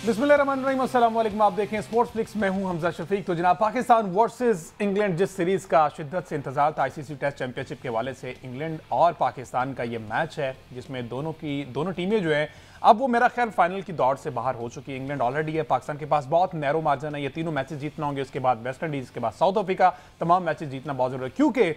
बिस्मिल्लाहिर्रहमानिर्रहीम, अस्सलाम वालेकुम। आप देखें स्पोर्ट्स फ्लिक्स में हूं हमजा शफीक। तो जनाब, पाकिस्तान वर्सेस इंग्लैंड जिस सीरीज़ का शिद्दत से इंतजार था आईसीसी टेस्ट चैंपियनशिप के हवाले से, इंग्लैंड और पाकिस्तान का ये मैच है जिसमें दोनों टीमें जो है अब वो मेरा ख्याल फाइनल की दौड़ से बाहर हो चुकी है। इंग्लैंड ऑलरेडी है, पाकिस्तान के पास बहुत नैरो मार्जिन है। ये तीनों मैचेस जीतना होंगे, उसके बाद वेस्ट इंडीज, के बाद साउथ अफ्रीका, तमाम मैचेस जीतना बहुत जरूरी है क्योंकि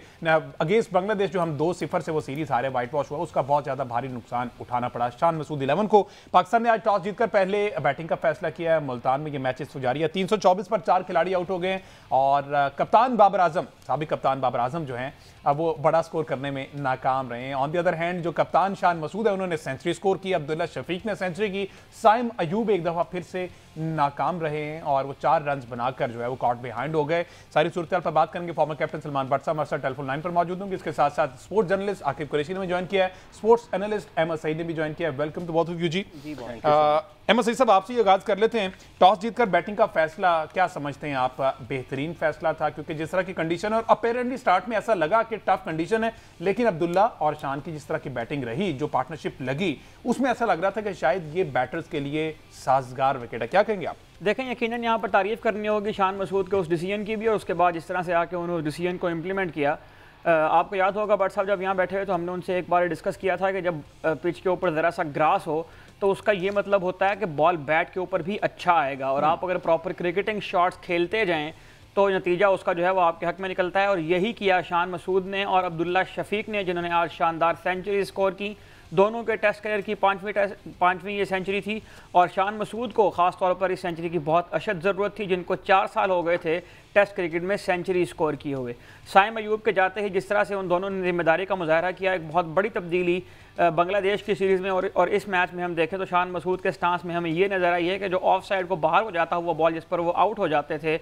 अगेंस्ट बांग्लादेश जो हम 2-0 से वो सीरीज हारे, वाइट वॉश हुआ, उसका बहुत ज्यादा भारी नुकसान उठाना पड़ा। शान मसूद 11 को पाकिस्तान ने आज टॉस जीतकर पहले बैटिंग का फैसला किया है। मुल्तान में ये मैचेस हो जारी है। 324 पर 4 खिलाड़ी आउट हो गए और कप्तान बाबर आजम, साबिक कप्तान बाबर आजम जो हैं अब वो बड़ा स्कोर करने में नाकाम रहे हैं। ऑन दी अदर हैंड जो कप्तान शान मसूद है उन्होंने सेंचुरी स्कोर की, अब्दुल्ला शफीक ने सेंचुरी की, साइम अयूब एक दफा फिर से नाकाम रहे हैं और वो 4 रन बनाकर जो है वो कॉट बिहाइंड हो गए। सारी सूरत पर बात करेंगे। फॉर्मर कैप्टन सलमान भट्ट साहब हमारे साथ टेलीफोन लाइन पर मौजूद होंगे। इसके साथ साथ स्पोर्ट्स जर्नलिस्ट आकिब कुरैशी ने भी ज्वाइन किया है, स्पोर्ट्स एनालिस्ट अहमद सईद ने भी ज्वाइन किया है। Welcome to both of you ji. Ahmad Saeed साहब, आपसे ये आगाज कर लेते हैं। टॉस जीतकर बैटिंग का फैसला क्या समझते हैं आप? बेहतरीन फैसला था क्योंकि जिस तरह की कंडीशन है और अपेरेंटली स्टार्ट में ऐसा लगा कि टफ कंडीशन है, लेकिन अब्दुल्ला और शान की जिस तरह की बैटिंग रही, जो पार्टनरशिप लगी, उसमें ऐसा लग रहा था कि शायद ये बैटर्स के लिए साजगार विकेट है। क्या कहेंगे आप? देखें, यकीनन यहाँ पर तारीफ़ करनी होगी शान मसूद के उस डिसीजन की भी, और उसके बाद जिस तरह से आके उन्होंने उस डिसीजन को इम्प्लीमेंट किया। आपको याद होगा भट्ट साहब जब यहाँ बैठे हुए तो हमने उनसे एक बार डिस्कस किया था कि जब पिच के ऊपर ज़रा सा ग्रास हो तो उसका ये मतलब होता है कि बॉल बैट के ऊपर भी अच्छा आएगा, और आप अगर प्रॉपर क्रिकेटिंग शॉट्स खेलते जाएँ तो नतीजा उसका जो है वो आपके हक में निकलता है। और यही किया शान मसूद ने और अब्दुल्ला शफीक ने, जिन्होंने आज शानदार सेंचुरी स्कोर की। दोनों के टेस्ट करियर की पाँचवीं ये सेंचुरी थी, और शान मसूद को ख़ास तौर पर इस सेंचुरी की बहुत अशद ज़रूरत थी, जिनको 4 साल हो गए थे टेस्ट क्रिकेट में सेंचुरी स्कोर किए हुए। साइम अयूब के जाते ही जिस तरह से उन दोनों ने जिम्मेदारी का मुजाहरा किया, एक बहुत बड़ी तब्दीली बांग्लादेश की सीरीज़ में और इस मैच में हम देखें तो शान मसूद के स्टांस में हमें ये नज़र आई है कि जो ऑफ साइड को बाहर हो जाता हुआ बॉल जिस पर वो आउट हो जाते थे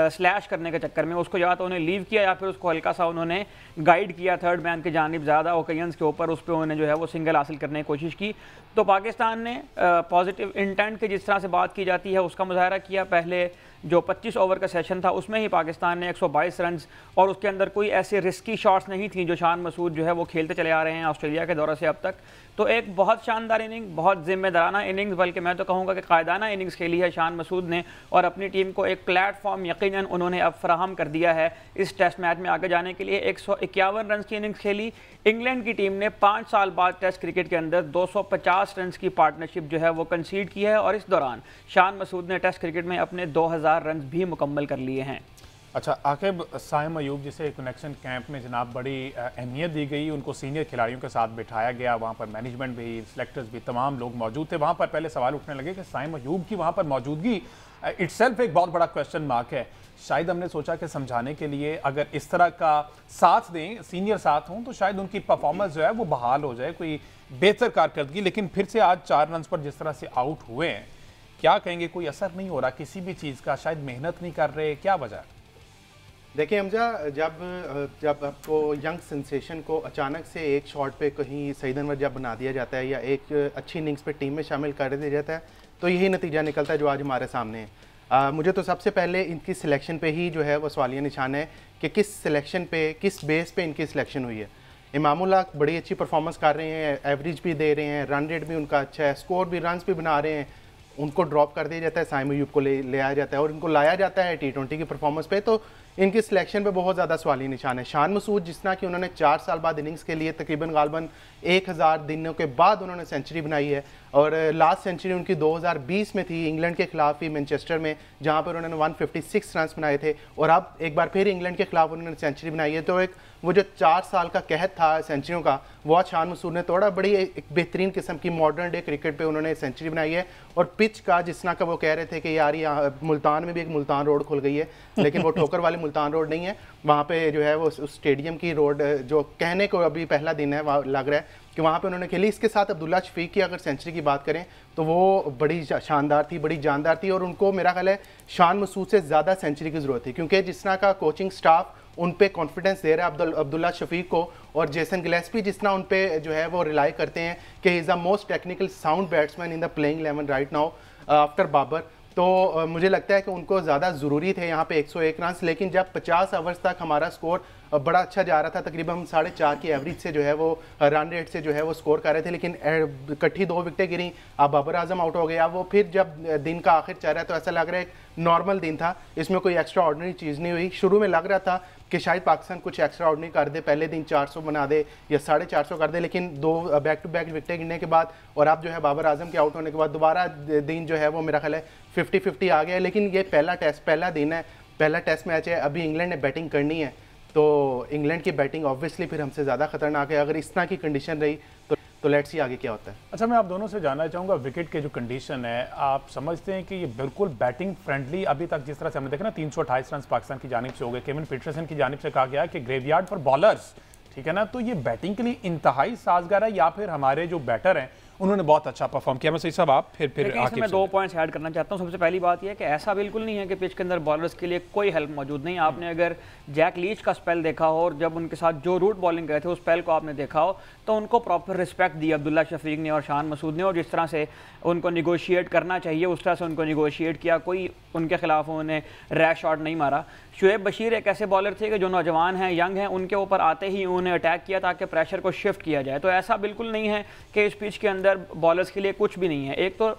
स्लैश करने के चक्कर में, उसको या तो उन्हें लीव किया या फिर उसको हल्का सा उन्होंने गाइड किया थर्ड मैन की जानिब ज़्यादा ओकेजन्स के ऊपर, उस पर उन्होंने जो है वो सिंगल हासिल करने की कोशिश की। तो पाकिस्तान ने पॉजिटिव इंटेंट की जिस तरह से बात की जाती है उसका मुजाहरा किया। पहले जो 25 ओवर का सेशन था उसमें ही पाकिस्तान ने 122 रन, और उसके अंदर कोई ऐसे रिस्की शॉट्स नहीं थी जो शान मसूद जो है वो खेलते चले आ रहे हैं ऑस्ट्रेलिया के दौरे से अब तक। तो एक बहुत शानदार इनिंग, बहुत जिम्मेदाराना इनिंग्स, बल्कि मैं तो कहूँगा कि कायदाना इनिंग्स खेली है शान मसूद ने, और अपनी टीम को एक प्लेटफॉर्म यकीनन उन्होंने अब फराहम कर दिया है इस टेस्ट मैच में आगे जाने के लिए। 151 रन की इनिंग्स खेली। इंग्लैंड की टीम ने 5 साल बाद टेस्ट क्रिकेट के अंदर 250 रन की पार्टनरशिप जो है वो कंसीड की है, और इस दौरान शान मसूद ने टेस्ट क्रिकेट में अपने 2000 रन भी मुकम्मल कर लिए हैं। अच्छा आकिब, साइम अयूब जिसे कनेक्शन कैंप में जनाब बड़ी अहमियत दी गई, उनको सीनियर खिलाड़ियों के साथ बिठाया गया, वहाँ पर मैनेजमेंट भी, सिलेक्टर्स भी, तमाम लोग मौजूद थे। वहाँ पर पहले सवाल उठने लगे कि साइम अयूब की वहाँ पर मौजूदगी इटसेल्फ एक बहुत बड़ा क्वेश्चन मार्क है। शायद हमने सोचा कि समझाने के लिए अगर इस तरह का साथ दें, सीनियर साथ हों, तो शायद उनकी परफॉर्मेंस जो है वो बहाल हो जाए, कोई बेहतर कारकर्दगी। लेकिन फिर से आज 4 रन पर जिस तरह से आउट हुए हैं, क्या कहेंगे? कोई असर नहीं हो रहा किसी भी चीज़ का? शायद मेहनत नहीं कर रहे, क्या वजह? देखिए हमजा, जब आपको यंग सेंसेशन को अचानक से एक शॉट पे कहीं सईद अनवर जब बना दिया जाता है या एक अच्छी इनिंग्स पे टीम में शामिल कर दिया जाता है, तो यही नतीजा निकलता है जो आज हमारे सामने है। मुझे तो सबसे पहले इनकी सिलेक्शन पे ही जो है वो सवालिया निशान है कि किस सिलेक्शन पे, किस बेस पे इनकी सिलेक्शन हुई है। इमामुल्लाह बड़ी अच्छी परफॉर्मेंस कर रहे हैं, एवरेज भी दे रहे हैं, रन रेट भी उनका अच्छा है, स्कोर भी, रन्स भी बना रहे हैं। उनको ड्रॉप कर दिया जाता है, साइम अयूब को ले आया जाता है और इनको लाया जाता है T20 की परफॉर्मेंस पे, तो इनकी सिलेक्शन पे बहुत ज़्यादा सवाली निशान है। शान मसूद जिस तरह कि उन्होंने 4 साल बाद इनिंग्स के लिए तकरीबन गालबन 1000 दिनों के बाद उन्होंने सेंचुरी बनाई है, और लास्ट सेंचुरी उनकी 2020 में थी इंग्लैंड के खिलाफ ही मैनचेस्टर में, जहाँ पर उन्होंने 156 रन बनाए थे, और अब एक बार फिर इंग्लैंड के खिलाफ उन्होंने सेंचुरी बनाई है। तो एक वो जो 4 साल का कहत था सेंचुरियों का, वो शान मसूद ने तोड़ा। बड़ी एक बेहतरीन किस्म की मॉडर्न डे क्रिकेट पे उन्होंने सेंचुरी बनाई है। और पिच का जिस तरह का वो कह रहे थे कि यार यहाँ मुल्तान में भी एक मुल्तान रोड खुल गई है, लेकिन वो ठोकर वाली मुल्तान रोड नहीं है, वहाँ पे जो है वो उस स्टेडियम की रोड, जो कहने को अभी पहला दिन है, वहाँ लग रहा है कि वहाँ पे उन्होंने खेली। इसके साथ अब्दुल्ला शफीक की अगर सेंचुरी की बात करें तो वो बड़ी शानदार थी, बड़ी जानदार थी, और उनको मेरा ख्याल है शान मसूद से ज़्यादा सेंचुरी की ज़रूरत थी, क्योंकि जिस तरह का कोचिंग स्टाफ उन पे कॉन्फिडेंस दे रहा है अब्दुल्ला शफीक को, और जेसन गिलेस्पी जिस तरह उन पे जो है वो रिलाई करते हैं कि he is the most technical sound batsman in the playing 11 right now after Babar, तो मुझे लगता है कि उनको ज़्यादा ज़रूरी थे यहाँ पे 101 रन, लेकिन जब 50 ओवर्स तक हमारा स्कोर बड़ा अच्छा जा रहा था, तकरीबन हम 4.5 की एवरेज से जो है वो रन रेट से जो है वो स्कोर कर रहे थे, लेकिन इकट्ठी 2 विकेटें गिरी, अब बाबर आजम आउट हो गया। वो फिर जब दिन का आखिर चल रहा है तो ऐसा लग रहा है एक नॉर्मल दिन था, इसमें कोई एक्स्ट्रा ऑर्डिनरी चीज़ नहीं हुई। शुरू में लग रहा था कि शायद पाकिस्तान कुछ एक्स्ट्रा ऑर्डिनरी कर दे, पहले दिन 400 बना दे या 450 कर दे, लेकिन 2 बैक टू बैक विकेटें गिरने के बाद और अब जो है बाबर आजम के आउट होने के बाद दोबारा दिन जो है वो मेरा ख्याल है 50-50 आ गया। लेकिन ये पहला दिन है, पहला टेस्ट मैच है, अभी इंग्लैंड ने बैटिंग करनी है, तो इंग्लैंड की बैटिंग ऑब्वियसली फिर हमसे ज़्यादा खतरनाक है। अगर इस तरह की कंडीशन रही तो लेट्स सी आगे क्या होता है। अच्छा, मैं आप दोनों से जानना चाहूँगा, विकेट के जो कंडीशन है, आप समझते हैं कि ये बिल्कुल बैटिंग फ्रेंडली अभी तक जिस तरह से हमने देखा ना 328 रन पाकिस्तान की जानिब से हो गए, केविन पीटरसन की जानिब से कहा गया कि ग्रेवयार्ड फॉर बॉलर्स, ठीक है ना, तो ये बैटिंग के लिए इंतहाई साजगार है या फिर हमारे जो बैटर हैं उन्होंने बहुत अच्छा परफॉर्म किया? मैं सही साहब आप फिर मैं 2 पॉइंट्स ऐड करना चाहता हूँ। सबसे पहली बात यह है कि ऐसा बिल्कुल नहीं है कि पिच के अंदर बॉलर्स के लिए कोई हेल्प मौजूद नहीं। आपने अगर जैक लीच का स्पेल देखा हो और जब उनके साथ जो रूट बॉलिंग गए थे उस स्पेल को आपने देखा हो तो उनको प्रॉपर रिस्पेक्ट दी अब्दुल्ला शफीक ने और शान मसूद ने, और जिस तरह से उनको निगोशिएट करना चाहिए उस तरह से उनको निगोशिएट किया, कोई उनके खिलाफ उन्होंने रैश शॉट नहीं मारा। शुएब बशीर एक ऐसे बॉलर थे कि जो नौजवान हैं, यंग हैं, उनके ऊपर आते ही उन्हें अटैक किया ताकि प्रेशर को शिफ्ट किया जाए। तो ऐसा बिल्कुल नहीं है कि इस पिच के अंदर बॉलर्स के लिए कुछ भी नहीं है। एक तो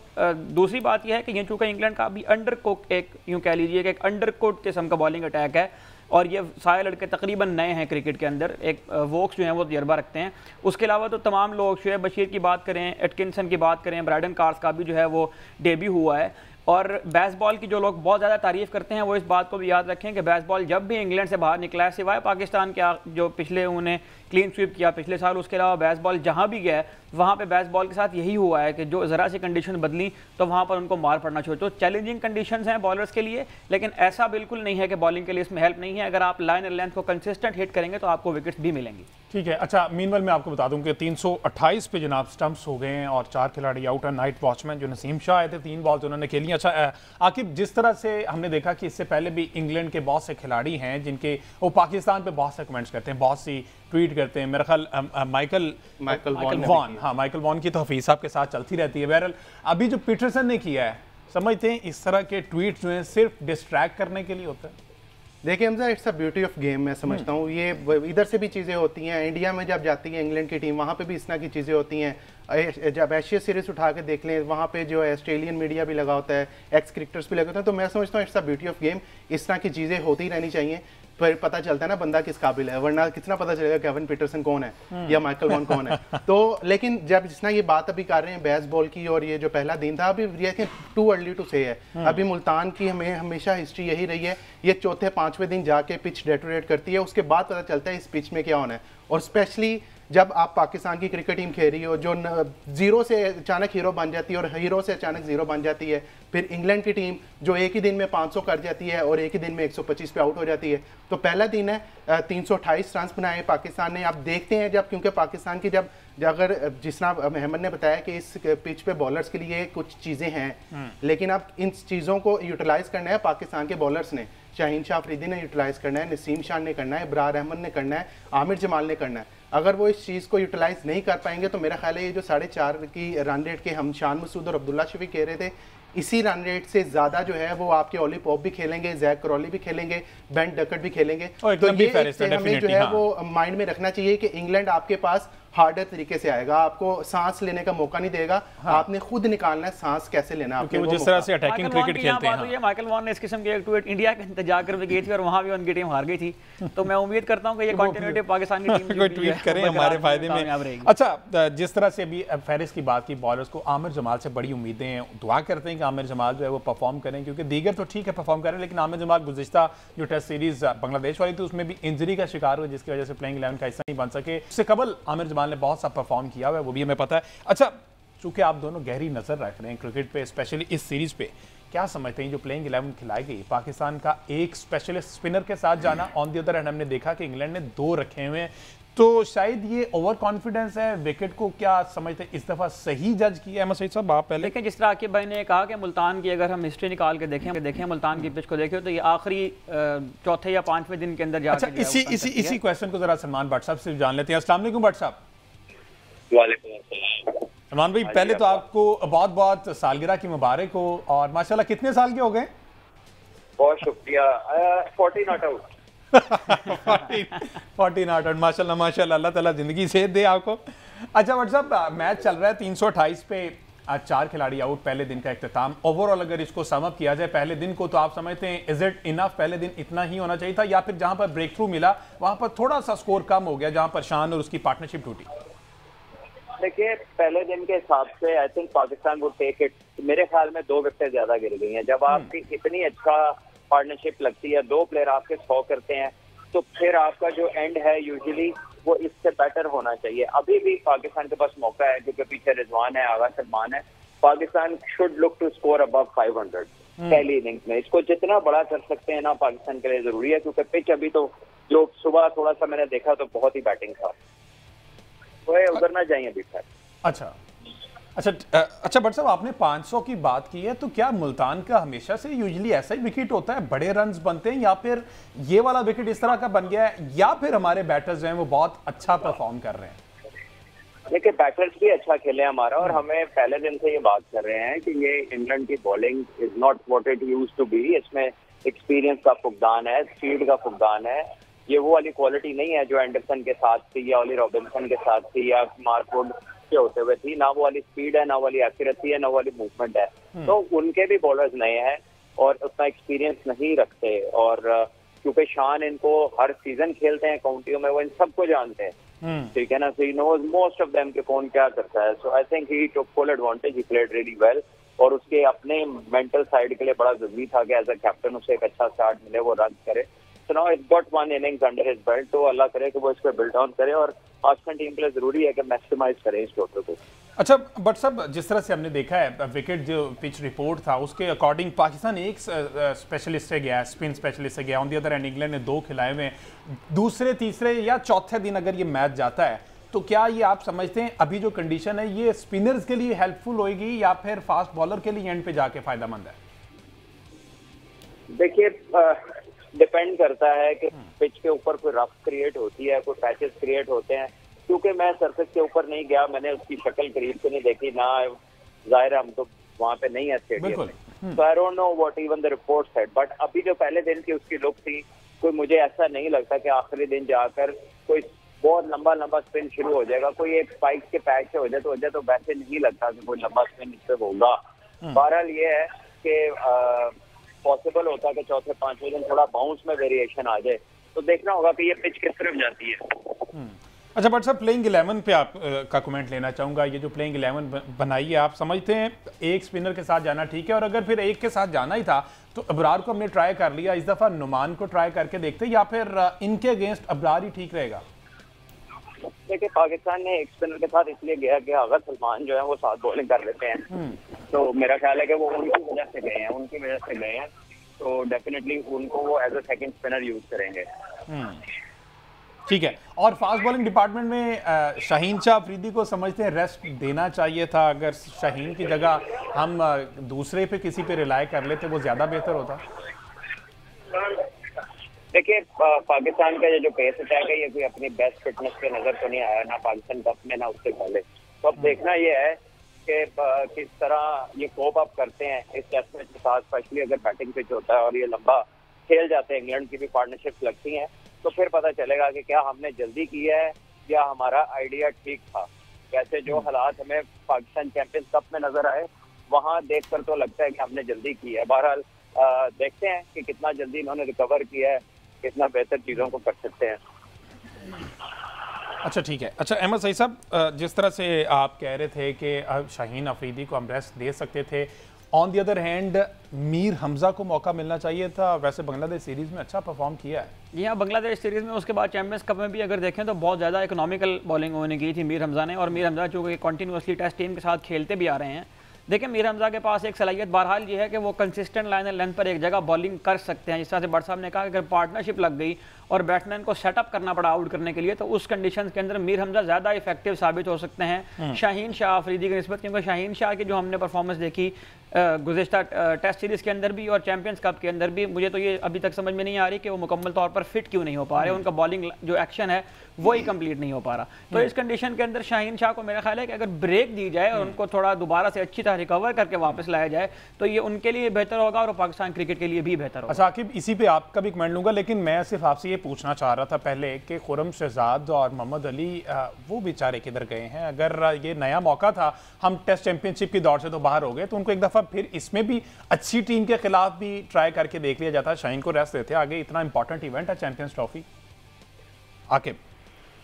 दूसरी बात यह है कि ये चूँकि इंग्लैंड का अभी अंडर कुक, एक यूँ कह लीजिए कि एक अंडर कुक किस्म का बॉलिंग अटैक है, और ये सारे लड़के तकरीबन नए हैं क्रिकेट के अंदर, एक वोक्स जो हैं वो तजर्बा रखते हैं। उसके अलावा तो तमाम लोग, शुएब बशीर की बात करें, एटकिंसन की बात करें, ब्रायडन कार्स का भी जो है वो डेब्यू हुआ है। और बेसबॉल की जो लोग बहुत ज़्यादा तारीफ़ करते हैं वो इस बात को भी याद रखें कि बेसबॉल जब भी इंग्लैंड से बाहर निकला है, सिवाय पाकिस्तान के जो पिछले उन्हें क्लीन स्वीप किया पिछले साल, उसके अलावा बेसबॉल जहाँ भी गया है वहाँ पे बेसबॉल के साथ यही हुआ है कि जो ज़रा सी कंडीशन बदली तो वहाँ पर उनको मार पड़ना चाहिए। तो चैलेंजिंग कंडीशंस हैं बॉलर्स के लिए, लेकिन ऐसा बिल्कुल नहीं है कि बॉलिंग के लिए इसमें हेल्प नहीं है। अगर आप लाइन और लेंथ को कंसिस्टेंट हिट करेंगे तो आपको विकेट्स भी मिलेंगी। ठीक है। अच्छा, मीनवेल मैं आपको बता दूं कि 328 पे जनाब स्टंप्स हो गए हैं और 4 खिलाड़ी आउट हैं। नाइट वॉचमैन जो नसीम शाह आए थे, 3 बॉल्स उन्होंने खेली। अच्छा आकिब, जिस तरह से हमने देखा कि इससे पहले भी इंग्लैंड के बहुत से खिलाड़ी हैं जिनके वो पाकिस्तान पे बहुत से कमेंट्स करते हैं, बहुत सी ट्वीट करते हैं। मेरा ख्याल माइकल वॉन की तो हफीज साहब के साथ चलती रहती है। बहरहाल अभी जो पीटरसन ने किया है, समझते हैं इस तरह के ट्वीट जो हैं सिर्फ डिस्ट्रैक्ट करने के लिए होता है? देखिए Hamza, it's a beauty of game, मैं समझता हूँ। ये इधर से भी चीज़ें होती हैं, इंडिया में जब जाती है इंग्लैंड की टीम वहाँ पे भी इस तरह की चीज़ें होती हैं। जब एशिया सीरीज उठा के देख लें, वहाँ पे जो है ऑस्ट्रेलियन मीडिया भी लगा होता है, एक्स क्रिकेटर्स भी लगे होते हैं। तो मैं समझता हूँ it's a beauty of game, इस तरह की चीज़ें होती रहनी चाहिए, फिर पता चलता है ना बंदा किस काबिल है, वरना कितना पता चलेगा केविन पीटरसन कौन है या माइकल वॉन कौन है। तो लेकिन जब जितना ये बात अभी कर रहे हैं बेसबॉल की, और ये जो पहला दिन था, अभी ये टू अर्ली टू से है। अभी मुल्तान की हमें हमेशा हिस्ट्री यही रही है, ये चौथे 5वें दिन जाके पिच डेटोरेट करती है, उसके बाद पता चलता है इस पिच में क्या होना है। और स्पेशली जब आप पाकिस्तान की क्रिकेट टीम खेल रही हो जो 0 से अचानक हीरो बन जाती है और हीरो से अचानक 0 बन जाती है, फिर इंग्लैंड की टीम जो एक ही दिन में 500 कर जाती है और एक ही दिन में 125 पे आउट हो जाती है। तो पहला दिन है, 328 रन बनाए पाकिस्तान ने। आप देखते हैं जब, क्योंकि पाकिस्तान की जब अगर जिस तरह अहमद ने बताया कि इस पिच पे बॉलर्स के लिए कुछ चीज़ें हैं, लेकिन अब इन चीज़ों को यूटिलाइज करना है पाकिस्तान के बॉलर्स ने। शाहीन शाह अफरीदी ने यूटिलाइज करना है, नसीम शाह ने करना है, इब्रार अहमद ने करना है, आमिर जमाल ने करना है। अगर वो इस चीज़ को यूटिलाइज नहीं कर पाएंगे तो मेरा ख्याल है ये जो 4.5 की रन रेट के हम शान मसूद और अब्दुल्ला शफीक कह रहे थे, इसी रन रेट से ज़्यादा जो है वो आपके ओली पॉप भी खेलेंगे, जैक क्रॉली भी खेलेंगे, बेन डकट भी खेलेंगे। तो ये हमें जो है वो माइंड में रखना चाहिए कि इंग्लैंड आपके पास हार्डर तरीके से आएगा, आपको सांस लेने का मौका नहीं देगा। आपने खुद निकालना है सांस कैसे लेना है, वो जिस तरह से अटैकिंग क्रिकेट खेलते हैं। माइकल वॉन ने इस किस्म के एक ट्वीट इंडिया के इंतजार करके गई थी और वहां भी उनकी टीम हार गई थी। तो मैं उम्मीद करता हूं कि ये कंटिन्यूटी पाकिस्तान की टीम कोई ट्वीट करें हमारे फायदे में। अच्छा, जिस तरह से अभी फेरिस की बात की, बॉलर्स को आमिर जमाल से बड़ी उम्मीदें हैं, दुआ करते हैं कि आमिर जमाल जो है वो परफॉर्म करें, क्योंकि दीगर तो ठीक है परफॉर्म करें, लेकिन आमिर जमाल गुज़िश्ता जो टेस्ट सीरीज बांग्लादेश वाली थी उसमें भी इंजरी का शिकार हुआ, जिसकी वजह से प्लेइंग 11 का हिस्सा नहीं बन सके। उससे कबल आमिर जमाल ने बहुत सा परफॉर्म किया हुआ है, वो भी हमें पता है। अच्छा, चूंकि आप दोनों गहरी नजर रख रहे हैं क्रिकेट पे, स्पेशली इस सीरीज पे, क्या समझते हैं जो प्लेइंग 11 खिलाई गई, पाकिस्तान का एक स्पेशलिस्ट स्पिनर के साथ जाना, ऑन द अदर हैंड हमने देखा कि इंग्लैंड ने 2 रखे हुए हैं, तो शायद ये ओवर कॉन्फिडेंस है विकेट को, क्या समझते हैं इस दफा सही जज किया है? सईद साहब आप पहले लेकिन जिस तरह आकिब भाई ने कहा कि मुल्तान की अगर हम हिस्ट्री निकाल के देखें मुल्तान की पिच को देखें तो ये आखिरी चौथे या 5वें दिन के अंदर जाकर। अच्छा, इसी क्वेश्चन को जरा सलमान भट्ट साहब से जान लेते हैं। अस्सलाम वालेकुम भट्ट साहब। वालेकुम अस्सलाम। सलमान भाई, पहले तो आपको बहुत बहुत सालगिरह की मुबारक हो, और माशाल्लाह कितने साल के हो गए? बहुत शुक्रिया। 40 नॉट आउट। 40 नॉट आउट, माशाल्लाह माशाल्लाह, अल्लाह ताला जिंदगी सेहत दे आपको। अच्छा व्हाट्स साहब, मैच चल रहा है 328 पे, 4 खिलाड़ी आउट, पहले दिन का इख्तिताम। ओवरऑल अगर इसको सम अप किया जाए पहले दिन को, तो आप समझते हैं इज इट इनफ, पहले दिन इतना ही होना चाहिए था, या फिर जहां पर ब्रेक थ्रू मिला वहां पर थोड़ा सा स्कोर कम हो गया, जहां पर शान और उसकी पार्टनरशिप टूटी? देखिए, पहले दिन के हिसाब से I think Pakistan would take it. मेरे ख्याल में 2 विकेटें ज्यादा गिर गई हैं। जब आपकी इतनी अच्छा पार्टनरशिप लगती है, 2 प्लेयर आपके 100 करते हैं, तो फिर आपका जो एंड है यूजुअली वो इससे बेटर होना चाहिए। अभी भी पाकिस्तान के पास मौका है, क्योंकि पीछे रिजवान है, आगा सलमान है। Pakistan should look to score above 500 पहली इनिंग्स में। इसको जितना बड़ा कर सकते हैं ना, पाकिस्तान के लिए जरूरी है, क्योंकि पिच अभी तो जो सुबह थोड़ा सा मैंने देखा तो बहुत ही बैटिंग था, तो उधर ना जाएंगे अभी तक। अच्छा भट्ट साहब, आपने 500 की बात की है, तो क्या मुल्तान का हमेशा से यूजुअली ऐसा ही विकेट होता है, बड़े रन्स बनते हैं, या फिर ये वाला विकेट इस तरह का बन गया है, या फिर हमारे बैटर्स जो हैं वो बहुत अच्छा परफॉर्म कर रहे हैं? देखिए, बैटर्स भी अच्छा खेले हमारा, और हमें पहले दिन से ये बात कर रहे हैं कि ये इंग्लैंड की bowling is not what it used to be. इसमें एक्सपीरियंस का फुकदान है, स्पीड का फुकदान है। ये वो वाली क्वालिटी नहीं है जो एंडरसन के साथ थी, या ओली रॉबिन्सन के साथ थी, या मार्कवुड के होते हुए थी। ना वो वाली स्पीड है, ना वाली एक्यूरेसी है, ना वाली मूवमेंट है। तो उनके भी बॉलर्स नए हैं और उतना एक्सपीरियंस नहीं रखते, और क्योंकि शान इनको हर सीजन खेलते हैं काउंटियों में, वो इन सबको जानते हैं, ठीक है ना। So he knows most of them कि कौन क्या करता है। So I think he took full advantage, he played really well, और उसके अपने मेंटल साइड के लिए बड़ा जरूरी था कि एज अ कैप्टन उसे एक अच्छा स्टार्ट मिले, वो रन करे। So now it's got 1 innings under his belt, तो अल्लाह करे कि वो इस पर बिल्ड ऑन करे, और पाकिस्तान टीम के लिए जरूरी है कि मैक्सिमाइज करें इस टोटल को। अच्छा बट साहब, जिस तरह से हमने देखा है विकेट जो पिच रिपोर्ट था उसके अकॉर्डिंग पाकिस्तान एक स्पेशलिस्ट से गया, स्पिन स्पेशलिस्ट से गया, on the other and England ने 2 खिलाए हुए। दूसरे तीसरे या चौथे दिन अगर ये मैच जाता है, तो क्या ये आप समझते हैं अभी जो कंडीशन है ये स्पिनर्स के लिए हेल्पफुल होगी, या फिर फास्ट बॉलर के लिए एंड पे जाके फायदेमंद है? देखिए, डिपेंड करता है कि पिच के ऊपर कोई रफ क्रिएट होती है, कोई पैचेस क्रिएट होते हैं। क्योंकि मैं सरफेस के ऊपर नहीं गया, मैंने उसकी शक्ल करीब से नहीं देखी ना, जाहिर है हम तो वहां पे नहीं है स्टेडियम में, तो I don't know what even the report said. But अभी जो पहले दिन की उसकी लुक थी, कोई मुझे ऐसा नहीं लगता कि आखिरी दिन जाकर कोई बहुत लंबा लंबा स्पिन शुरू हो जाएगा। कोई एक स्पाइक के पैच से हो जाए तो वैसे नहीं लगता कि कोई लंबा स्पिन इससे होगा। बहरहाल ये है कि पॉसिबल होता है कि चौथे पांचवें दिन थोड़ा बाउंस में वेरिएशन आ जाए, तो देखना होगा कि ये पिच किस तरफ जाती है। अच्छा बट साहब, प्लेइंग 11 पे आप का कमेंट लेना चाहूँगा। ये जो प्लेइंग 11 बनाई है, आप समझते हैं एक स्पिनर के साथ जाना ठीक है, और अगर फिर एक के साथ जाना ही था तो अबरार को हमने ट्राई कर लिया, इस दफ़ा नुमान को ट्राई करके देखते, या फिर इनके अगेंस्ट अबरार ही ठीक रहेगा? देखिए, पाकिस्तान ने एक स्पिनर के साथ इसलिए गया कि अगर सलमान जो है वो 7 बॉलिंग कर लेते हैं, तो मेरा ख्याल है कि वो उनकी वजह से गए हैं, तो डेफिनेटली उनको वो as a second spinner use करेंगे। ठीक है। और फास्ट बॉलिंग डिपार्टमेंट में शाहीन शाह अफरीदी को समझते हैं रेस्ट देना चाहिए था? अगर शाहीन की जगह हम दूसरे पे किसी पे रिलाय कर लेते वो ज्यादा बेहतर होता। देखिए, पाकिस्तान का ये जो पेस अटैक है, ये कोई अपनी बेस्ट फिटनेस पे नजर तो नहीं आया, ना पाकिस्तान कप में ना उससे पहले। तो अब देखना ये है कि किस तरह ये कोप अप करते हैं इस टेस्ट मैच के साथ, स्पेशली अगर बैटिंग पिच होता है और ये लंबा खेल जाते हैं, इंग्लैंड की भी पार्टनरशिप लगती हैं, तो फिर पता चलेगा कि क्या हमने जल्दी की है या हमारा आइडिया ठीक था। वैसे जो हालात हमें पाकिस्तान चैंपियंस कप में नजर आए, वहाँ देखकर तो लगता है कि हमने जल्दी की है। बहरहाल देखते हैं कि कितना जल्दी इन्होंने रिकवर किया है, कितना बेहतर चीज़ों को कर सकते हैं। अच्छा ठीक है। अच्छा अहमद सईद साहब, जिस तरह से आप कह रहे थे कि शाहीन अफरीदी को हम रेस्ट दे सकते थे, on the other hand Mir Hamza को मौका मिलना चाहिए था। वैसे बांग्लादेश सीरीज़ में अच्छा परफॉर्म किया है। जी हाँ, बांग्लादेश सीरीज़ में उसके बाद चैंपियंस कप में भी अगर देखें तो बहुत ज़्यादा इकोनॉमिकल बॉलिंग उन्होंने की थी मीर हमजा ने, और मीर हमजा चूँकि कंटिन्यूसली टेस्ट टीम के साथ खेलते भी आ रहे हैं। देखिए, मीर हमजा के पास एक सलाहियत बहरहाल ये है कि वो कंसिस्टेंट लाइन एंड लेंथ पर एक जगह बॉलिंग कर सकते हैं। जिस तरह से भट्ट साहब ने कहा कि अगर पार्टनरशिप लग गई और बैट्समैन को सेटअप करना पड़ा आउट करने के लिए, तो उस कंडीशन के अंदर मीर हमजा ज़्यादा इफेक्टिव साबित हो सकते हैं शाहीन शाह अफरीदी की निस्बत, क्योंकि शाहीन शाह की जो हमने परफॉर्मेंस देखी गुज़िश्ता टेस्ट सीरीज़ के अंदर भी और चैंपियंस कप के अंदर भी। मुझे तो ये अभी तक समझ में नहीं आ रही कि वो मुकम्मल तौर पर फिट क्यों नहीं हो पा रहे, उनका बॉलिंग जो एक्शन है वो ही कंप्लीट नहीं हो पा रहा। तो इस कंडीशन के अंदर शाहीन शाह को मेरा ख्याल है कि अगर ब्रेक दी जाए और उनको थोड़ा दोबारा से अच्छी तरह रिकवर करके वापस लाया जाए तो ये उनके लिए बेहतर होगा और पाकिस्तान क्रिकेट के लिए भी बेहतर होगा। अच्छा आकिब, इसी पे आपका भी कमेंट लूंगा, लेकिन मैं सिर्फ आपसे ये पूछना चाह रहा था पहले कि खुरम शहजाद और मोहम्मद अली वो बेचारे किधर गए हैं? अगर ये नया मौका था, हम टेस्ट चैंपियनशिप की दौड़ से तो बाहर हो गए, तो उनको एक दफ़ा फिर इसमें भी अच्छी टीम के खिलाफ भी ट्राई करके देख लिया जाता। शाहीन को रेस्ट देते, आगे इतना इंपॉर्टेंट इवेंट है चैंपियंस ट्रॉफी। आकिब,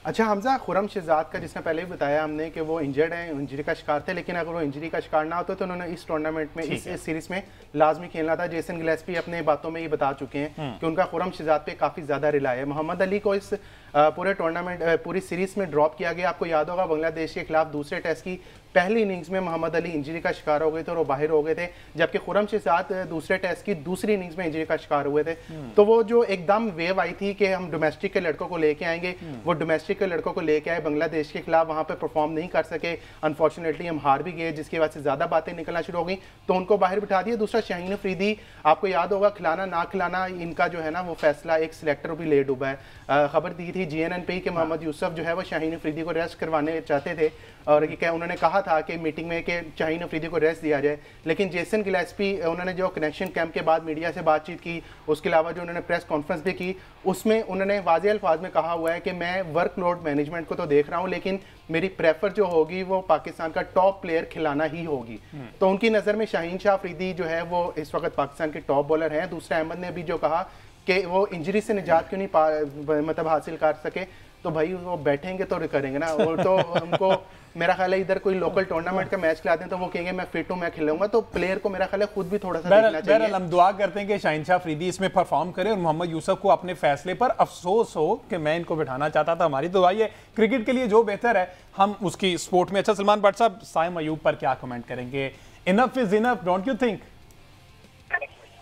अच्छा हमजा, खुरम शहजाद का जिसने पहले भी बताया हमने कि वो इंजर्ड है, इंजरी का शिकार थे, लेकिन अगर वो इंजरी का शिकार ना होते तो उन्होंने इस टूर्नामेंट में इस सीरीज में लाजमी खेलना था। जेसन गिलेस्पी अपने बातों में ये बता चुके हैं कि उनका खुरम शहजाद पे काफ़ी ज़्यादा रिलाय है। मोहम्मद अली को इस पूरे टूर्नामेंट पूरी सीरीज में ड्रॉप किया गया। आपको याद होगा बांग्लादेश के खिलाफ दूसरे टेस्ट की पहली इनिंग्स में मोहम्मद अली इंजरी का शिकार हो गए थे और वो बाहर हो गए थे, जबकि खुरम शहजाद दूसरे टेस्ट की दूसरी इनिंग्स में इंजरी का शिकार हुए थे। तो वो जो एकदम वेव आई थी कि हम डोमेस्टिक के लड़कों को लेके आएंगे, वो डोमेस्टिक के लड़कों को लेके आए, बांग्लादेश के खिलाफ वहां पे परफॉर्म नहीं कर सके, अनफॉर्चुनेटली हम हार भी गए, जिसकी वजह से ज्यादा बातें निकलना शुरू हो गई, तो उनको बाहर बिठा दिया। दूसरा शाहीन अफरीदी, आपको याद होगा खिलाना ना खिलाना इनका जो है ना वो फैसला एक सिलेक्टर भी ले डूबा है। खबर दी थी GNN पे कि मोहम्मद यूसुफ जो है वो शाहीन अफरीदी को रेस्ट करवाने चाहते थे और उन्होंने कहा था कि मीटिंग में कि शाहीन अफरीदी को रेस्ट दिया जाए, लेकिन जेसन गिलेस्पी उन्होंने जो कनेक्शन कैंप के बाद मीडिया से बातचीत की, उसके अलावा जो उन्होंने प्रेस कॉन्फ्रेंस भी की, उसमें उन्होंने वाज़ेह अल्फाज में कहा हुआ है कि मैं वर्कलोड मैनेजमेंट को तो देख रहा हूं, लेकिन मेरी प्रेफर जो होगी वो पाकिस्तान का टॉप प्लेयर खिलाना ही होगी। तो उनकी नज़र में शाहीन शाह अफरीदी जो है वो इस वक्त पाकिस्तान के टॉप बॉलर हैं। दूसरा अहमद ने भी जो कहा कि वो इंजरी से निजात क्यों नहीं मतलब हासिल कर सके, तो भाई वो बैठेंगे तो करेंगे ना, वो तो उनको मेरा ख्याल है इधर कोई लोकल टूर्नामेंट का मैच खिला दें तो वो कहेंगे मैं फिट हूं, मैं खेलूंगा, तो प्लेयर को मेरा ख्याल है खुद भी थोड़ा सा देखना चाहिए। हम दुआ करते हैं कि शाहीन शाह अफरीदी इसमें परफॉर्म करे और मोहम्मद यूसुफ को अपने फैसले पर अफसोस हो कि मैं इनको बिठाना चाहता था। हमारी दुआ ये क्रिकेट के लिए जो बेहतर है हम उसकी स्पोर्ट में। अच्छा सलमान भट्ट साहब, साइम अयूब पर क्या कमेंट करेंगे? Enough is enough, don't you think?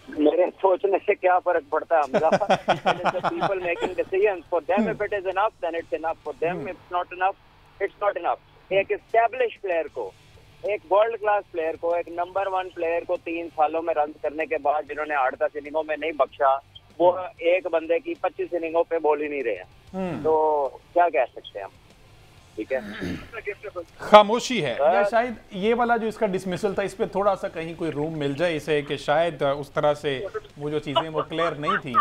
मेरे सोचने से क्या फर्क पड़ता है Hamza? People making decisions, for them if it is enough then it's enough, for them if not enough it's not enough. एक एस्टैब्लिश प्लेयर को, एक वर्ल्ड क्लास प्लेयर को, एक नंबर 1 प्लेयर को 3 सालों में रन करने के बाद जिन्होंने 8-10 इनिंगों में नहीं बख्शा, वो एक बंदे की 25 इनिंगों पे बोल ही नहीं रहे हैं, तो क्या कह सकते हैं हम? ठीक है, खामोशी है या शायद ये वाला जो इसका डिसमिसल था, इस पे थोड़ा सा कहीं कोई रूम मिल जाए इसे कि शायद उस तरह से वो जो चीज़ें वो क्लियर नहीं थी।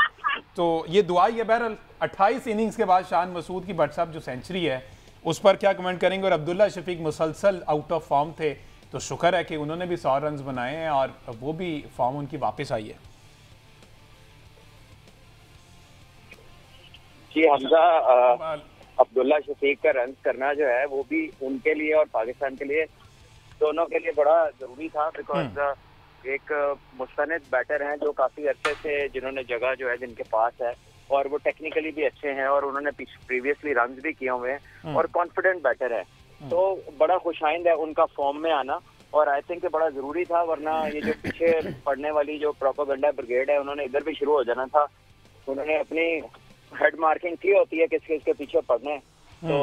तो ये दुआ ही है। बहरहाल 28 इनिंग्स के बाद शान मसूद की भट्ट साहब जो सेंचुरी है उस पर क्या कमेंट करेंगे? और अब्दुल्ला शफीक मुसलसल आउट ऑफ फॉर्म थे, तो शुक्र है कि उन्होंने भी 100 रन बनाए हैं और वो भी फॉर्म उनकी वापस आई है। जी हमजा, अब्दुल्ला शफीक का रन करना जो है वो भी उनके लिए और पाकिस्तान के लिए, दोनों के लिए बड़ा जरूरी था, बिकॉज एक मुस्तनद बैटर हैं जो काफी अरसे से जिन्होंने जगह जो है जिनके पास है, और वो टेक्निकली भी अच्छे हैं और उन्होंने प्रीवियसली रन भी किए हुए हैं और कॉन्फिडेंट बैटर है, तो बड़ा खुशाइंद है उनका फॉर्म में आना, और आई थिंक बड़ा जरूरी था। वरना ये जो पीछे पड़ने वाली जो प्रोपेगेंडा ब्रिगेड है, उन्होंने इधर भी शुरू हो जाना था। उन्होंने अपनी हेड मार्किंग की होती है किसके पीछे पड़ने, तो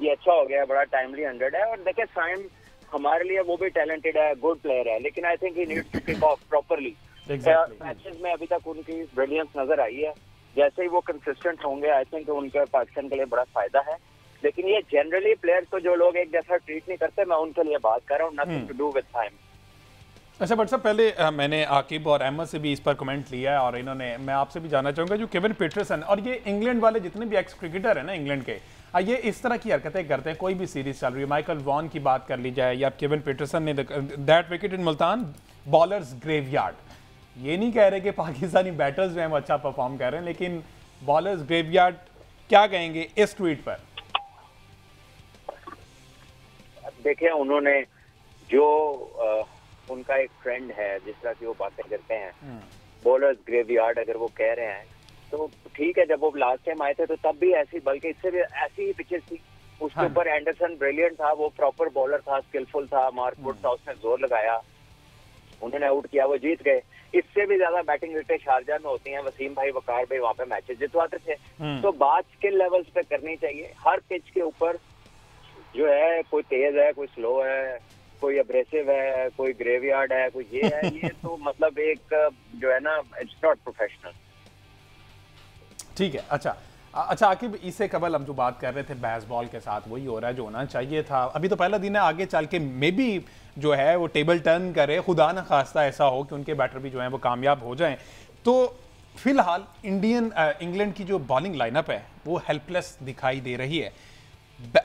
ये अच्छा हो गया, बड़ा टाइमली 100 है। और देखिए साइम हमारे लिए वो भी टैलेंटेड है, गुड प्लेयर है, लेकिन I think he needs to kick off properly. Matches में अभी तक उनकी ब्रिलियंस नजर आई है, जैसे ही वो कंसिस्टेंट होंगे आई थिंक उनका पाकिस्तान के लिए बड़ा फायदा है। लेकिन ये जनरली प्लेयर्स को जो लोग एक जैसा ट्रीट नहीं करते, मैं उनके लिए बात कर रहा हूँ, nothing to do with time. अच्छा बट साहब, पहले मैंने आकिब और अहमद से भी इस पर कमेंट लिया है और इन्होंने, मैं आपसे भी जानना चाहूँगा, जो केविन पीटरसन और ये इंग्लैंड वाले जितने भी एक्स क्रिकेटर हैं ना इंग्लैंड के, ये इस तरह की हरकतें करते हैं। कोई भी सीरीज चल रही है, माइकल वॉन की बात कर ली जाए या केविन पीटरसन ने that wicket in Multan bowlers graveyard, ये नहीं कह रहे कि पाकिस्तानी बैटर्स जो हैं वो अच्छा परफॉर्म कर रहे हैं, लेकिन बॉलर्स ग्रेवयार्ड, क्या कहेंगे इस ट्वीट पर? देखिए उन्होंने जो उनका एक फ्रेंड है, जिस तरह की वो बातें करते हैं, बॉलर्स ग्रेवयार्ड अगर वो कह रहे हैं तो ठीक है। जब वो लास्ट टाइम आए थे तो तब भी ऐसी, बल्कि इससे भी ऐसी ही पिचेस थी, उसके ऊपर एंडरसन ब्रिलियंट था, वो प्रॉपर बॉलर था, स्किलफुल था, मार्क वुड था, उसने जोर लगाया, उन्होंने आउट किया, वो जीत गए। इससे भी ज्यादा बैटिंग विकेट शारजाह में होती हैं, वसीम भाई वकार भाई वहाँ पे मैचेस जितवाते थे। तो बात स्किल लेवल्स पे करनी चाहिए। हर पिच के ऊपर जो है, कोई तेज है, कोई स्लो है, कोई अब्रेसिव है, कोई ग्रेवयार्ड है, कोई ये है, ये तो मतलब एक जो है ना, इट्स नॉट प्रोफेशनल। ठीक है। अच्छा आकिब, इससे कबल हम जो बात कर रहे थे बेसबॉल के साथ, वही हो रहा है जो होना चाहिए था। अभी तो पहला दिन है, आगे चल के मे बी जो है वो टेबल टर्न करे, खुदा न खास्ता ऐसा हो कि उनके बैटर भी जो है वो कामयाब हो जाएं। तो फिलहाल इंग्लैंड की जो बॉलिंग लाइनअप है वो हेल्पलेस दिखाई दे रही है।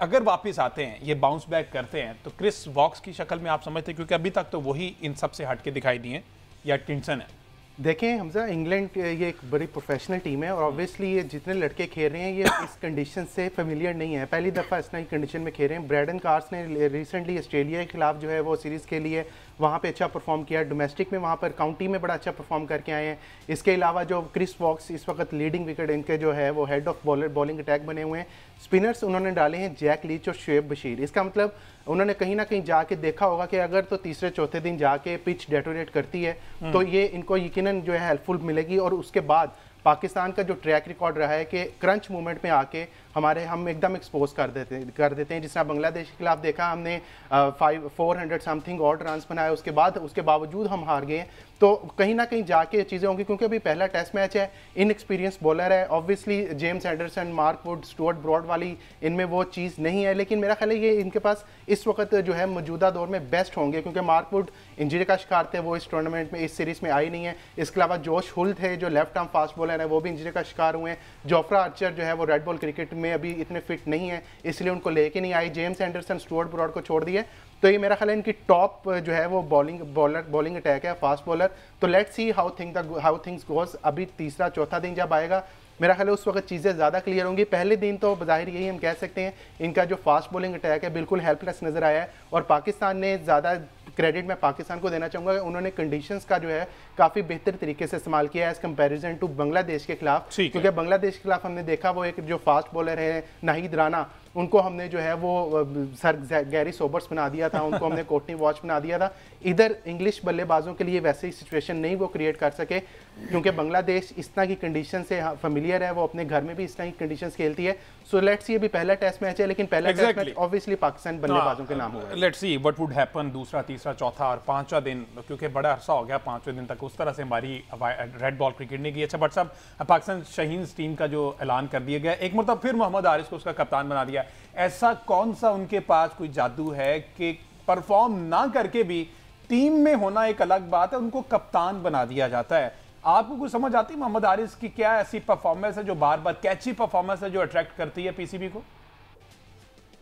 अगर वापस आते हैं, ये बाउंस बैक करते हैं, तो क्रिस वॉक्स की शक्ल में आप समझते हैं, क्योंकि अभी तक तो वही इन सब से हटके दिखाई दिए, या टिंसन है? देखें हमजा, इंग्लैंड ये एक बड़ी प्रोफेशनल टीम है और ऑब्वियसली ये जितने लड़के खेल रहे हैं ये इस कंडीशन से फेमिलियर नहीं है, पहली दफ़ा इस नई कंडीशन में खेल रहे हैं। ब्रैडन कार्स ने रिसेंटली ऑस्ट्रेलिया के खिलाफ जो है वो सीरीज़ के लिए वहाँ पे अच्छा परफॉर्म किया, डोमेस्टिक में वहाँ पर काउंटी में बड़ा अच्छा परफॉर्म करके आए हैं। इसके अलावा जो क्रिस वॉक्स इस वक्त लीडिंग विकेट इनके जो है वो हेड ऑफ बॉलिंग अटैक बने हुए हैं। स्पिनर्स उन्होंने डाले हैं जैक लीच और शुएब बशीर। इसका मतलब उन्होंने कहीं ना कहीं जाके देखा होगा कि अगर तो तीसरे चौथे दिन जाके पिच डेटोरेट करती है तो ये इनको यकीनन जो है हेल्पफुल मिलेगी। और उसके बाद पाकिस्तान का जो ट्रैक रिकॉर्ड रहा है कि क्रंच मूवमेंट में आके हम एकदम एक्सपोज कर देते हैं। जिस तरह बांग्लादेश के खिलाफ देखा हमने 400 समथिंग ऑड रन बनाए, उसके बावजूद हम हार गए। तो कहीं ना कहीं जाके चीज़ें होंगी, क्योंकि अभी पहला टेस्ट मैच है, इनएक्सपीरियंस बॉलर है। Obviously James Anderson, Mark Wood, Stuart Broad वाली इनमें वो चीज़ नहीं है, लेकिन मेरा ख्याल है ये इनके पास इस वक्त जो है मौजूदा दौर में बेस्ट होंगे, क्योंकि मार्क वुड इंजरी का शिकार थे, वो इस टूर्नामेंट में, इस सीरीज़ में आई नहीं है। इसके अलावा जोश हुल थे जो लेफ्ट आर्म फास्ट बॉलर है, वो भी इंजरी का शिकार हुए हैं। जोफ्रा आर्चर जो है वो रेड बॉल क्रिकेट में अभी इतने फिट नहीं है, इसलिए उनको लेके नहीं आई। जेम्स एंडरसन, स्टुअर्ट ब्रॉड को छोड़ दिए। तो ये मेरा ख्याल है इनकी टॉप जो है वो बॉलिंग अटैक है, फास्ट बॉलर। तो let's see how things goes. अभी तीसरा चौथा दिन जब आएगा मेरा ख्याल है उस वक्त चीज़ें ज़्यादा क्लियर होंगी। पहले दिन तो बज़ाहिर यही हम कह सकते हैं इनका जो फास्ट बॉलिंग अटैक है बिल्कुल हेल्पलेस नज़र आया है। और पाकिस्तान ने ज़्यादा क्रेडिट मैं पाकिस्तान को देना चाहूँगा, उन्होंने कंडीशंस का जो है काफ़ी बेहतर तरीके से इस्तेमाल किया है एज़ कंपैरिजन टू बांग्लादेश के खिलाफ। क्योंकि बांग्लादेश के खिलाफ हमने देखा वो एक जो फास्ट बॉलर है नाहिद राना, उनको हमने जो है वो सर गैरी सोबर्स बना दिया था, उनको हमने कोटनी वॉच बना दिया था। इधर इंग्लिश बल्लेबाजों के लिए वैसे ही सिचुएशन नहीं वो क्रिएट कर सके, क्योंकि बांग्लादेश इस तरह की कंडीशन से फेमिलियर है, वो अपने घर में भी इस तरह की कंडीशंस खेलती है। सो लेट्स सी, अभी पहला टेस्ट मैच है, लेकिन पहला टेस्ट मैच ऑब्वियसली पाकिस्तान बल्लेबाजों के नाम होगा। Let's see what would happen दूसरा, तीसरा, चौथा और पांचवा दिन, क्योंकि बड़ा अरसा हो गया 5वें दिन तक उस तरह से हमारी रेड बॉल क्रिकेट नहीं की। अच्छा बट साहब, पाकिस्तान शाहीन टीम का जो ऐलान कर दिया गया, एक मतलब फिर मोहम्मद हारिस को उसका कप्तान बना दिया। ऐसा कौन सा उनके पास कोई जादू है कि परफॉर्म ना करके भी टीम में होना एक अलग बात है, उनको कप्तान बना दिया जाता है? आपको कुछ समझ आती है मोहम्मद हारिस की क्या ऐसी परफॉर्मेंस है जो बार बार कैची परफॉर्मेंस है जो अट्रैक्ट करती है पीसीबी को?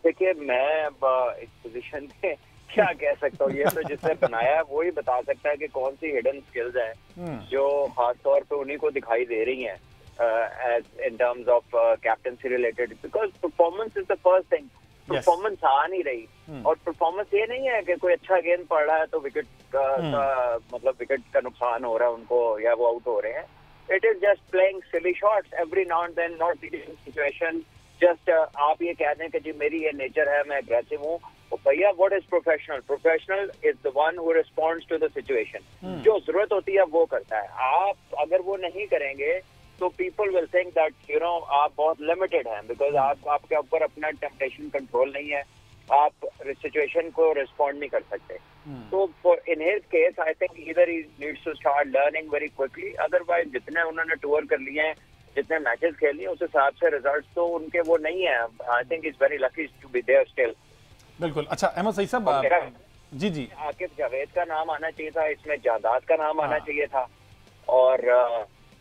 देखिए, मैं इस पोजीशन पे क्या कह सकता हूँ, ये तो जिसने बनाया है वो ही बता सकता है कि कौन सी हिडन स्किल्स हैं जो खासतौर पे उन्हीं को दिखाई दे रही हैं in terms of captaincy related, because performance is the first thing. Performance आ नहीं रही, और परफॉर्मेंस ये नहीं है कि कोई अच्छा गेंद पड़ रहा है तो विकेट का मतलब विकेट का नुकसान हो रहा है उनको या वो आउट हो रहे हैं। It is just playing silly shots every now and then, not reading situation. Just आप ये कह दें कि जी मेरी ये नेचर है, मैं एग्रेसिव हूँ, तो भैया what is professional? Professional is the one who responds to the situation. जो जरूरत होती है वो करता है। आप अगर वो नहीं करेंगे तो people will think that you know आप बहुत लिमिटेड हैं, बिकॉज आपके ऊपर अपना टेम्पटेशन कंट्रोल नहीं है, आप सिचुएशन को रिस्पॉन्ड नहीं कर सकते। तो for in his case I think either he needs to start learning very quickly, otherwise जितने उन्होंने टूर कर लिए हैं, जितने मैचेस खेल लिए, उस हिसाब से रिजल्ट्स तो उनके वो नहीं है। I think is very lucky to be there still. बिल्कुल। अच्छा अहमद सईद साहब, जी आकिब जावेद का नाम आना चाहिए था, इसमें जादाद का नाम आना चाहिए था, और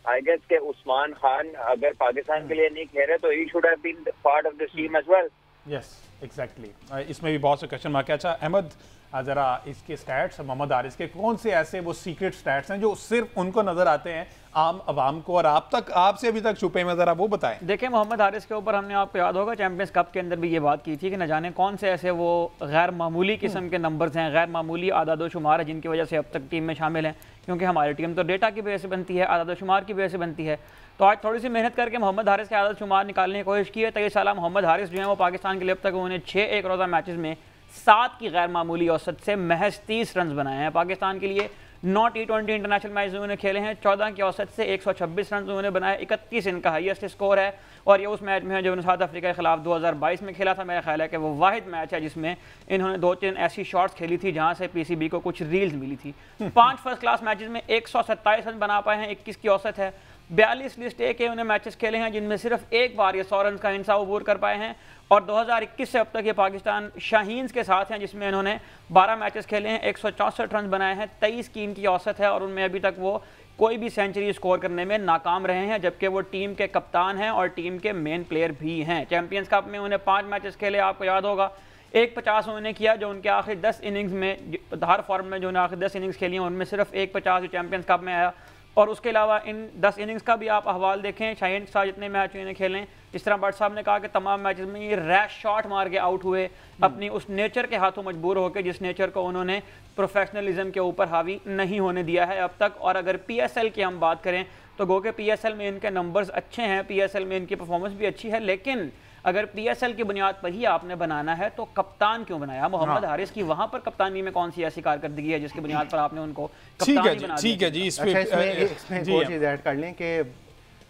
आई गेस के उस्मान खान अगर पाकिस्तान के लिए नहीं खेले तो he should have been part of the team as well. Yes exactly, इसमें भी बहुत से क्वेश्चन मार्क है। अच्छा अहमद, जरा इसके स्टैट्स मोहम्मद हारिस के कौन से ऐसे वो सीक्रेट स्टैट्स हैं जो सिर्फ उनको नजर आते हैं आम आवाम को और आपसे अभी तक छुपे में, जरा वो बताएं। देखिए, मोहम्मद हारिस के ऊपर हमने, आपको याद होगा चैंपियंस कप के अंदर भी ये बात की थी कि न जाने कौन से ऐसे वो गैर मामूली किस्म के नंबर्स हैं, गैर मामूली आदाद शुमार है जिनकी वजह से अब तक टीम में शामिल हैं, क्योंकि हमारी टीम तो डेटा की वजह से बनती है, आदाद शुमार की वजह से बनती है। तो आज थोड़ी सी मेहनत करके मोहम्मद हारिस के आदाद शुमार निकालने की कोशिश की है। 23 साल मोहम्मद हारिस जो है वो पाकिस्तान के लिए अब तक उन्होंने 6 एक रोज़ा मैचेस में 7 की गैर मामूली औसत से महज 30 रन बनाए हैं। पाकिस्तान के लिए 9 T20 इंटरनेशनल मैच उन्होंने खेले हैं, 14 की औसत से 126 रन उन्होंने बनाए, 31 इनका हाईएस्ट स्कोर है। और ये उस मैच में है जो साउथ अफ्रीका के खिलाफ 2022 में खेला था। मेरा ख्याल है कि वो वाहिद मैच है जिसमें इन्होंने 2-3 ऐसी शॉट्स खेली थी जहां से पीसीबी को कुछ रील्स मिली थी। 5 फर्स्ट क्लास मैचेस में 127 रन बना पाए हैं, 21 की औसत है। 42 लिस्ट ए के उन्हें मैचेस खेले हैं जिनमें सिर्फ एक बार ये 100 रन का इंसा अबूर कर पाए हैं। और 2021 से अब तक ये पाकिस्तान शाहीन्स के साथ हैं जिसमें इन्होंने 12 मैचेस खेले हैं, 164 रन बनाए हैं, 23 की इनकी औसत है और उनमें अभी तक वो कोई भी सेंचुरी स्कोर करने में नाकाम रहे हैं, जबकि वो टीम के कप्तान हैं और टीम के मेन प्लेयर भी हैं। चैंपियंस कप में उन्हें 5 मैचेस खेले, आपको याद होगा 150 उन्होंने किया जो उनके आखिरी 10 इनिंग्स में, हर फॉर्म में जो उन्हें आखिरी 10 इनिंग्स खेली हैं उनमें सिर्फ 150 जो चैंपियंस कप में आया। और उसके अलावा इन 10 इनिंग्स का भी आप अहवाल देखें, शाहीन के साथ जितने मैच इन्हें खेलें, जिस तरह भट्ट साहब ने कहा कि तमाम मैचेस में ये रैश शॉट मार के आउट हुए, अपनी उस नेचर के हाथों मजबूर होकर जिस नेचर को उन्होंने प्रोफेशनलिज्म के ऊपर हावी नहीं होने दिया है अब तक। और अगर पीएसएल की हम बात करें तो गो के पीएसएल में इनके नंबर्स अच्छे हैं, पीएसएल में इनकी परफॉर्मेंस भी अच्छी है, लेकिन अगर पीएसएल की बुनियाद पर ही आपने बनाना है तो कप्तान क्यों बनाया? मोहम्मद हारिस की वहां पर कप्तानी में कौन सी ऐसी कारकर्दगी है जिसकी बुनियाद पर आपने उनको कप्तान बना दिया? ठीक है जी, इसमें एक चीज ऐड कर लें कि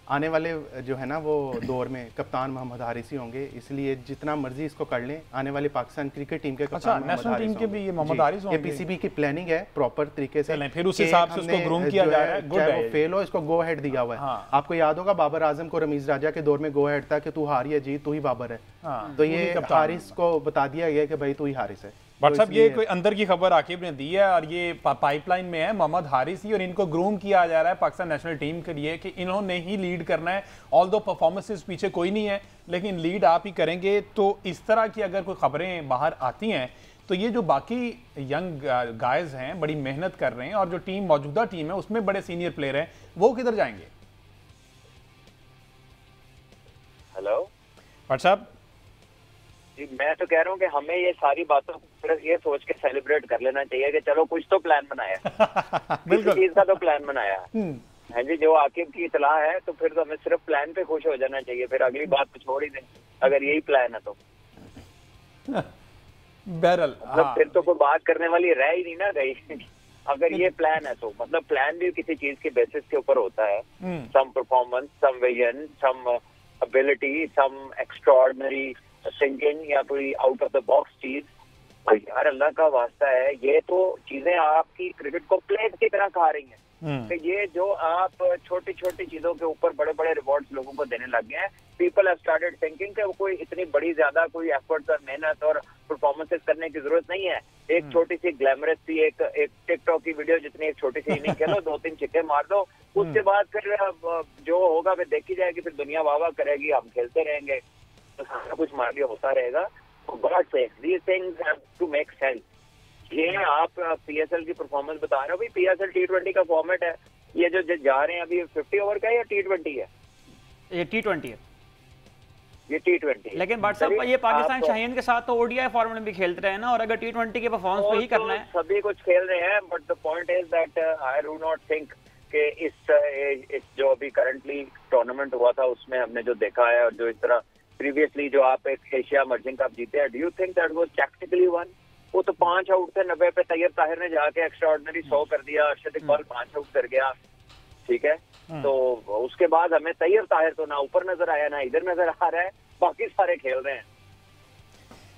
आने वाले जो है ना वो दौर में कप्तान मोहम्मद हारिस ही होंगे, इसलिए जितना मर्जी इसको कर लें, आने वाली पाकिस्तान क्रिकेट टीम के कप्तान नेशनल टीम के भी ये मोहम्मद हारिस होंगे। ये पीसीबी की प्लानिंग है प्रॉपर तरीके से, फिर उस हिसाब से उसको ग्रूम किया जा रहा है। चाहे वो फेल हो, इसको गो हेड दिया हुआ है। आपको याद होगा बाबर आजम को रमीज राजा के दौर में गो हेड था कि तू हार या जीत तू ही बाबर है, तो ये हारिस को बता दिया गया कि भाई तू ही हारिस है। बट साहब ये कोई अंदर की खबर आकिब ने दी है और ये पाइपलाइन में है मोहम्मद हारिस ही, और इनको ग्रूम किया जा रहा है पाकिस्तान नेशनल टीम के लिए कि इन्होंने ही लीड करना है। ऑल्दो परफॉर्मेंसेस पीछे कोई नहीं है लेकिन लीड आप ही करेंगे। तो इस तरह की अगर कोई खबरें बाहर आती हैं तो ये जो बाकी यंग गाइज हैं बड़ी मेहनत कर रहे हैं और जो टीम मौजूदा टीम है उसमें बड़े सीनियर प्लेयर हैं, वो किधर जाएंगे? हेलो भट्ट साहब, मैं तो कह रहा हूँ कि हमें ये सारी बातों को ये सोच के सेलिब्रेट कर लेना चाहिए कि चलो कुछ तो प्लान बनाया किसी चीज का तो प्लान बनाया है जी। जो आकिब की इतला है तो फिर तो हमें सिर्फ प्लान पे खुश हो जाना चाहिए, फिर अगली बात तो छोड़ ही दें अगर यही प्लान है तो। बहरल मतलब फिर तो कोई बात करने वाली रह ही नहीं ना गई अगर ये प्लान है तो। मतलब प्लान भी किसी चीज के बेसिस के ऊपर होता है, सम परफॉर्मेंस, सम विजन, सम एबिलिटी, सम एक्स्ट्राऑर्डिनरी थिंकिंग या कोई आउट ऑफ द बॉक्स चीज। और यार अल्लाह का वास्ता है, ये तो चीजें आपकी क्रिकेट को प्लेट की तरह खा रही हैं कि ये जो आप छोटी छोटी चीजों के ऊपर बड़े बड़े रिवॉर्ड्स लोगों को देने लग गए हैं। पीपल हैव स्टार्टेड थिंकिंग कि वो कोई इतनी बड़ी ज्यादा कोई एफर्ट्स और मेहनत और परफॉर्मेंसेस करने की जरूरत नहीं है। एक छोटी सी ग्लैमरस सी एक टिकटॉक की वीडियो जितनी एक छोटी सी इनिंग खेलो, 2-3 छक्के मार दो, उसके बाद फिर जो होगा फिर देखी जाएगी, फिर दुनिया वाह वाह करेगी, हम खेलते रहेंगे, तो सारा कुछ मान लिया होता रहेगा। तो God's sake these things have to make sense. ये आप पीएसएल की परफॉर्मेंस बता रहे हो, भाई पीएसएल T20 का फॉर्मेट है, ये जो जा रहे हैं अभी 50 ओवर का है या T20 है? ये T20 है, ये T20। लेकिन भट्ट साहब ये पाकिस्तान शाहीन के साथ तो ओडीआई फॉर्मेट में भी खेलते रहे ना, और अगर T20 के परफॉर्मेंस पे ही करना है, सभी कुछ खेल रहे हैं। But the point is that I do not think कि इस जो अभी करंटली टूर्नामेंट हुआ था उसमें हमने जो देखा है और जो इस तरह प्रीवियसली जो आप एक एशिया मर्जिंग कप जीते हैं, do you think that was tactically one? वो तो 5 आउट थे 90 पे, तैयब ताहिर ने जाके एक्स्ट्राऑर्डिनरी 100 कर दिया, अरशद इकबाल 5 आउट कर गया, ठीक है। तो उसके बाद हमें तैयब ताहिर तो ना ऊपर नजर आया ना इधर नजर आ रहा है, बाकी सारे खेल रहे हैं।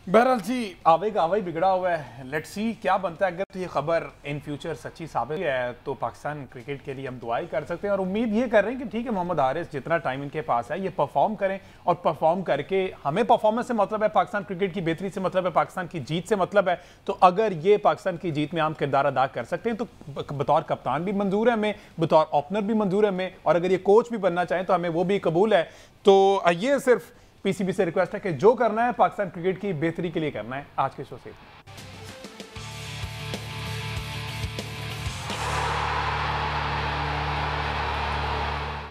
बहरहाल जी आवे का आवा ही बिगड़ा हुआ है। लेट्स सी क्या बनता है। अगर तो ये खबर इन फ्यूचर सच्ची साबित है तो पाकिस्तान क्रिकेट के लिए हम दुआई कर सकते हैं और उम्मीद ये कर रहे हैं कि ठीक है मोहम्मद हारिस जितना टाइम इनके पास है ये परफॉर्म करें, और परफॉर्म करके हमें परफॉर्मेंस से मतलब है, पाकिस्तान क्रिकेट की बेहतरी से मतलब है, पाकिस्तान की जीत से मतलब है। तो अगर ये पाकिस्तान की जीत में हम किरदार अदा कर सकते हैं तो बतौर कप्तान भी मंजूर है हमें, बतौर ओपनर भी मंजूर है हमें, और अगर ये कोच भी बनना चाहें तो हमें वो भी कबूल है। तो ये सिर्फ पीसीबी से रिक्वेस्ट है कि जो करना है पाकिस्तान क्रिकेट की बेहतरी के लिए करना है। आज के शो से